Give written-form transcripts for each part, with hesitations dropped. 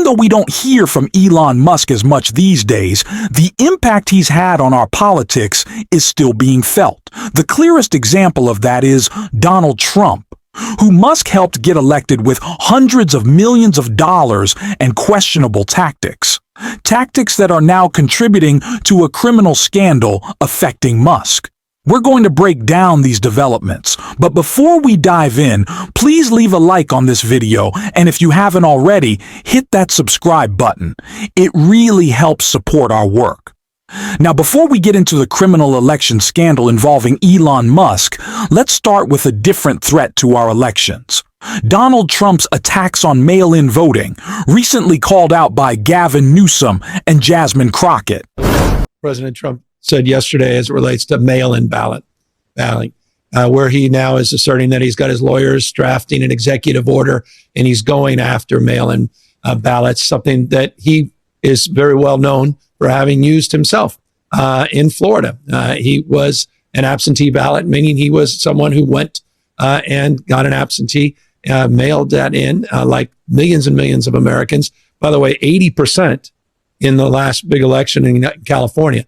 Even though we don't hear from Elon Musk as much these days, the impact he's had on our politics is still being felt. The clearest example of that is Donald Trump, who Musk helped get elected with hundreds of millions of dollars and questionable tactics. Tactics that are now contributing to a criminal scandal affecting Musk. We're going to break down these developments, but before we dive in, please leave a like on this video, and if you haven't already, hit that subscribe button. It really helps support our work. Now, before we get into the criminal election scandal involving Elon Musk, let's start with a different threat to our elections. Donald Trump's attacks on mail-in voting, recently called out by Gavin Newsom and Jasmine Crockett. President Trump said yesterday as it relates to mail-in balloting, where he now is asserting that he's got his lawyers drafting an executive order and he's going after mail-in ballots, something that he is very well known for having used himself in Florida. He was an absentee ballot, meaning he was someone who went and got an absentee, mailed that in, like millions and millions of Americans. By the way, 80% in the last big election in California,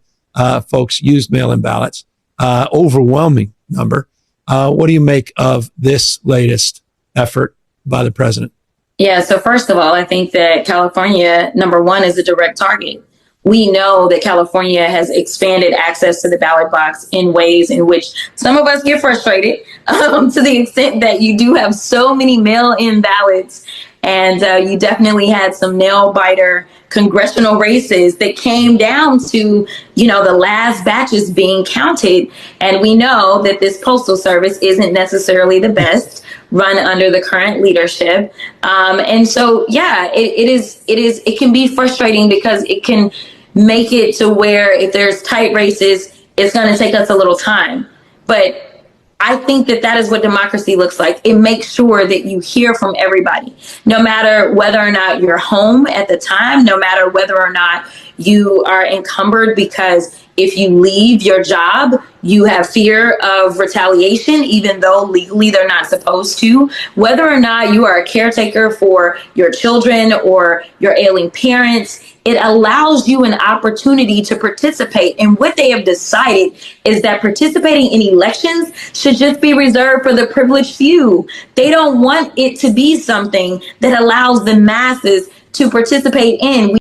folks used mail-in ballots, overwhelming number. What do you make of this latest effort by the president? Yeah, so first of all, I think that California, number one, is a direct target. We know that California has expanded access to the ballot box in ways in which some of us get frustrated, to the extent that you do have so many mail-in ballots. And you definitely had some nail-biter congressional races that came down to, the last batches being counted. And we know that this postal service isn't necessarily the best run under the current leadership. And so, yeah, it can be frustrating because it can make it to where if there's tight races, it's going to take us a little time. But I think that is what democracy looks like. It makes sure that you hear from everybody, no matter whether or not you're home at the time, no matter whether or not you are encumbered, because if you leave your job, you have fear of retaliation, even though legally they're not supposed to. Whether or not you are a caretaker for your children or your ailing parents, it allows you an opportunity to participate. And what they have decided is that participating in elections should just be reserved for the privileged few. They don't want it to be something that allows the masses to participate in.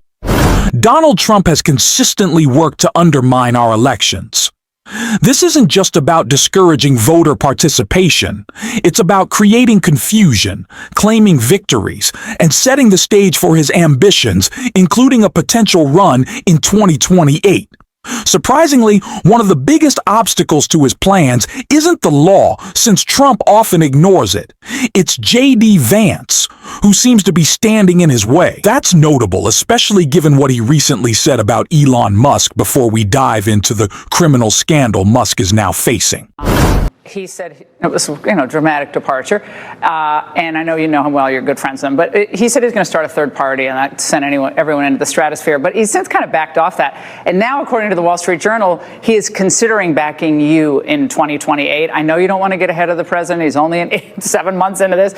Donald Trump has consistently worked to undermine our elections. This isn't just about discouraging voter participation. It's about creating confusion, claiming victories, and setting the stage for his ambitions, including a potential run in 2028. Surprisingly, one of the biggest obstacles to his plans isn't the law, since Trump often ignores it. It's J.D. Vance, who seems to be standing in his way. That's notable, especially given what he recently said about Elon Musk before we dive into the criminal scandal Musk is now facing. He said it was, dramatic departure. And I know you know him well, you're good friends with him. But he said he's going to start a third party and that sent everyone into the stratosphere. But he's since kind of backed off that. And now, according to the Wall Street Journal, he is considering backing you in 2028. I know you don't want to get ahead of the president. He's only 7 months into this.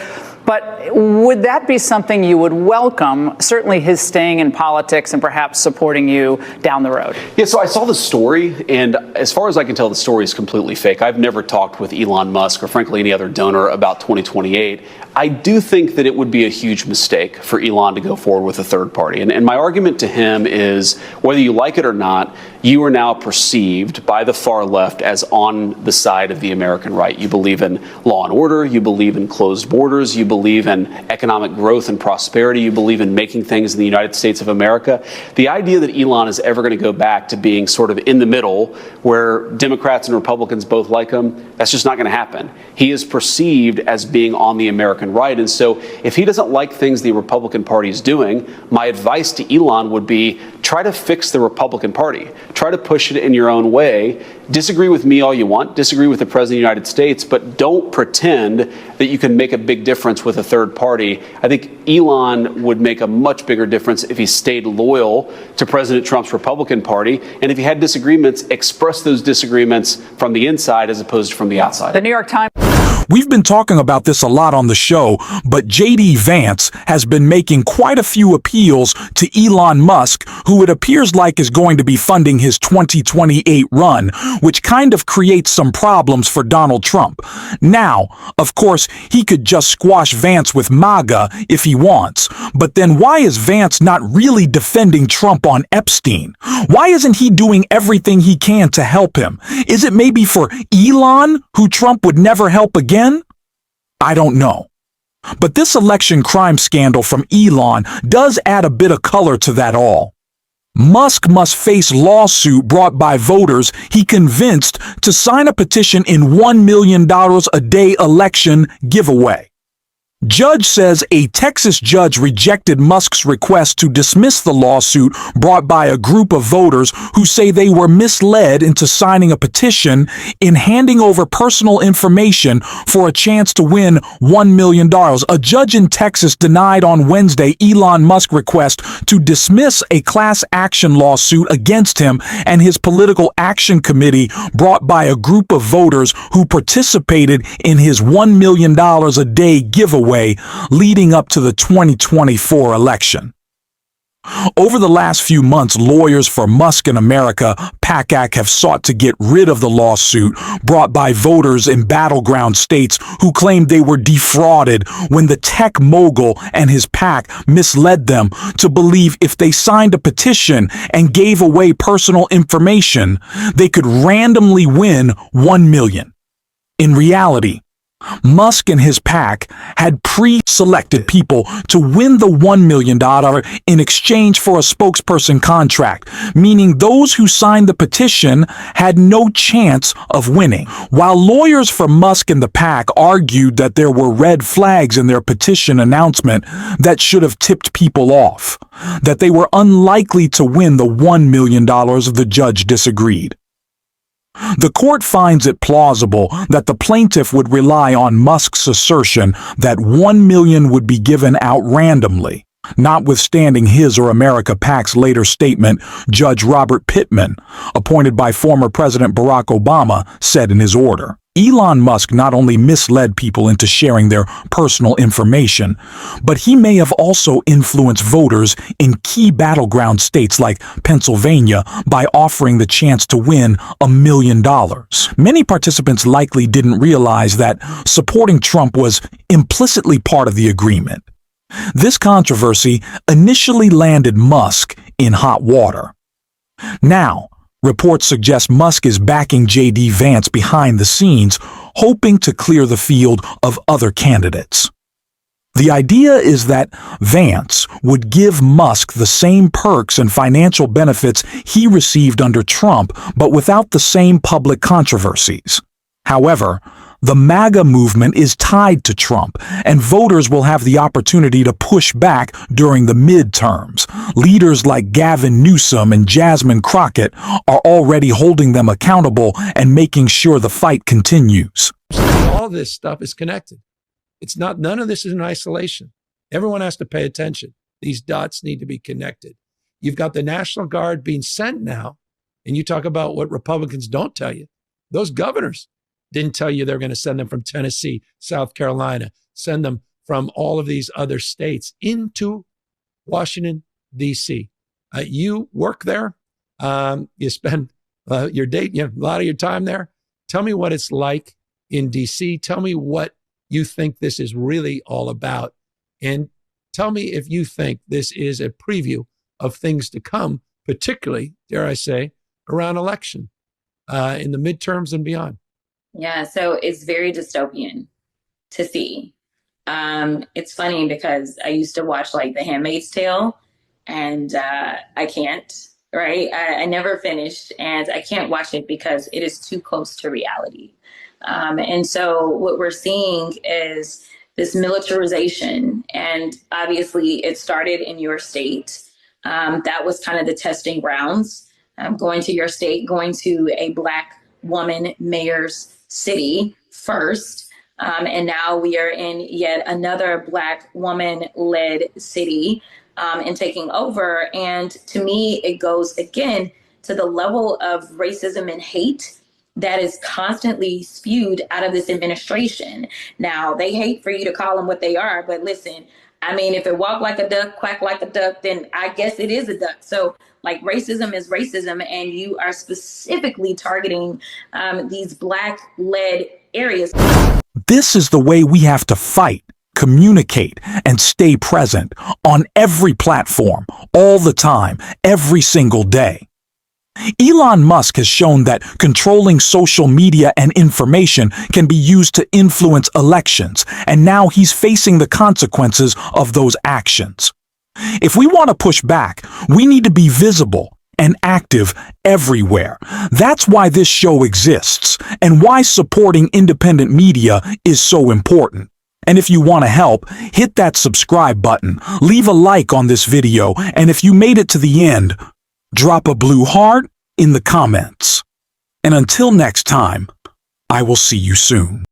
But would that be something you would welcome, certainly his staying in politics and perhaps supporting you down the road? Yeah, so I saw the story, and as far as I can tell, the story is completely fake. I've never talked with Elon Musk or frankly any other donor about 2028. I do think that it would be a huge mistake for Elon to go forward with a third party. And my argument to him is, whether you like it or not, you are now perceived by the far left as on the side of the American right. You believe in law and order, you believe in closed borders, you believe in economic growth and prosperity, you believe in making things in the United States of America. The idea that Elon is ever going to go back to being sort of in the middle, where Democrats and Republicans both like him, that's just not going to happen. He is perceived as being on the American right. And so if he doesn't like things the Republican Party is doing, my advice to Elon would be, try to fix the Republican Party. Try to push it in your own way. Disagree with me all you want. Disagree with the President of the United States, but don't pretend that you can make a big difference with a third party. I think Elon would make a much bigger difference if he stayed loyal to President Trump's Republican Party. And if he had disagreements, express those disagreements from the inside as opposed to from the outside. The New York Times. We've been talking about this a lot on the show, but JD Vance has been making quite a few appeals to Elon Musk, who it appears like is going to be funding his 2028 run, which kind of creates some problems for Donald Trump. Now, of course, he could just squash Vance with MAGA if he wants, but then why is Vance not really defending Trump on Epstein? Why isn't he doing everything he can to help him? Is it maybe for Elon, who Trump would never help again? I don't know. But this election crime scandal from Elon does add a bit of color to that all. Musk must face lawsuit brought by voters he convinced to sign a petition in $1 million a day election giveaway. Judge says a Texas judge rejected Musk's request to dismiss the lawsuit brought by a group of voters who say they were misled into signing a petition in handing over personal information for a chance to win $1 million. A judge in Texas denied on Wednesday Elon Musk's request to dismiss a class action lawsuit against him and his political action committee brought by a group of voters who participated in his $1 million a day giveaway leading up to the 2024 election. Over the last few months, lawyers for Musk and America, PACAC, have sought to get rid of the lawsuit brought by voters in battleground states who claimed they were defrauded when the tech mogul and his PAC misled them to believe if they signed a petition and gave away personal information, they could randomly win $1 million. In reality, Musk and his PAC had pre-selected people to win the $1 million in exchange for a spokesperson contract, meaning those who signed the petition had no chance of winning. While lawyers for Musk and the PAC argued that there were red flags in their petition announcement that should have tipped people off, that they were unlikely to win the $1 million, the judge disagreed. The court finds it plausible that the plaintiff would rely on Musk's assertion that $1 million would be given out randomly. Notwithstanding his or America PAC's later statement, Judge Robert Pittman, appointed by former President Barack Obama, said in his order, Elon Musk not only misled people into sharing their personal information, but he may have also influenced voters in key battleground states like Pennsylvania by offering the chance to win $1 million. Many participants likely didn't realize that supporting Trump was implicitly part of the agreement. This controversy initially landed Musk in hot water. Now, reports suggest Musk is backing JD Vance behind the scenes, hoping to clear the field of other candidates. The idea is that Vance would give Musk the same perks and financial benefits he received under Trump, but without the same public controversies. However, the MAGA movement is tied to Trump, and voters will have the opportunity to push back during the midterms. Leaders like Gavin Newsom and Jasmine Crockett are already holding them accountable and making sure the fight continues. All this stuff is connected. None of this is in isolation. Everyone has to pay attention. These dots need to be connected. You've got the National Guard being sent now, and you talk about what Republicans don't tell you. Those governors didn't tell you they're going to send them from Tennessee, South Carolina, send them from all of these other states into Washington, D.C. You work there. You spend a lot of your time there. Tell me what it's like in D.C. Tell me what you think this is really all about. And tell me if you think this is a preview of things to come, particularly, dare I say, around election, in the midterms and beyond. Yeah, so it's very dystopian to see. It's funny because I used to watch like The Handmaid's Tale, and I can't, right? I never finished, and I can't watch it because it is too close to reality. And so what we're seeing is this militarization, and obviously it started in your state. That was kind of the testing grounds, going to your state, going to a Black woman mayor's city first. And now we are in yet another Black woman-led city and taking over. And to me, it goes again to the level of racism and hate that is constantly spewed out of this administration. Now, they hate for you to call them what they are, but listen, I mean, if it walk like a duck, quack like a duck, then I guess it is a duck. So, like, racism is racism, and you are specifically targeting these Black-led areas. This is the way we have to fight, communicate, and stay present on every platform, all the time, every single day. Elon Musk has shown that controlling social media and information can be used to influence elections, and now he's facing the consequences of those actions. If we want to push back, we need to be visible and active everywhere. That's why this show exists, and why supporting independent media is so important. And if you want to help, hit that subscribe button, leave a like on this video, and if you made it to the end, drop a blue heart in the comments. And until next time, I will see you soon.